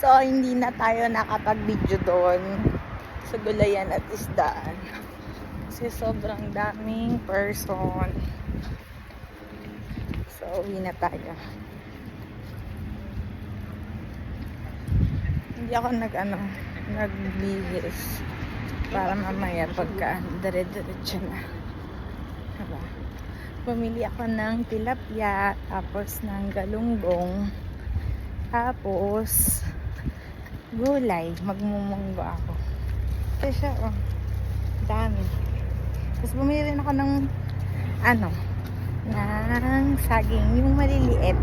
So, hindi na tayo nakapag-video doon sa gulayan at isdaan. Kasi sobrang daming person. So, uwi na tayo. Hindi ako nagbihis para mamaya pagka dire-diretso na. Diba? Pumili ako ng tilapia, tapos ng galunggong, tapos gulay. Magmumunggo ako. Ito siya, oh. Dami. Tapos bumili rin ako ng ng saging, yung maliliit.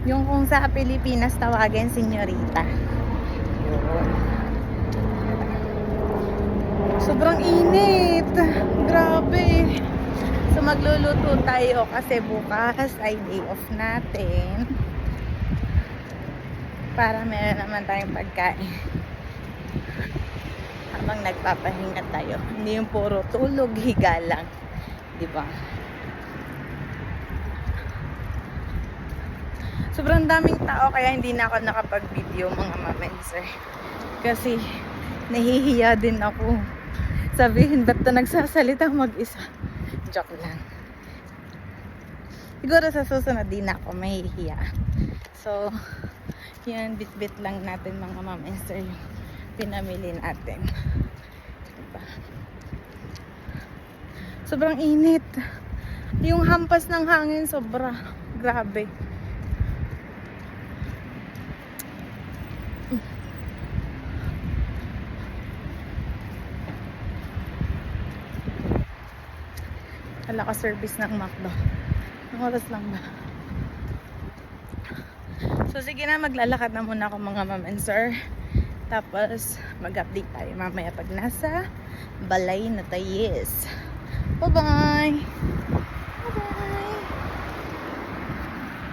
Yung kung sa Pilipinas tawagin senyorita. Yun. Sobrang init. Grabe. So magluluto tayo kasi bukas ay day off natin. Para meron naman tayong pagkain. Habang nagpapahinga tayo. Hindi yung puro tulog, higa lang. Diba? Sobrang daming tao kaya hindi na ako nakapag-video mga mamenser. Kasi nahihiya din ako. Sabihin, ba't na nagsasalita mag-isa? Joke lang. Siguro sa susunod din ako mahihiya. So, yan, bit-bit lang natin mga mamenser yung pinamili natin. Diba? Sobrang init. Yung hampas ng hangin sobra. Grabe. Wala ka service ng McDo. Ang oras lang ba? So sige na, maglalakad na muna ako mga ma'am and sir. Tapos mag-update tayo mamaya pag nasa balay na tayo. Bye bye!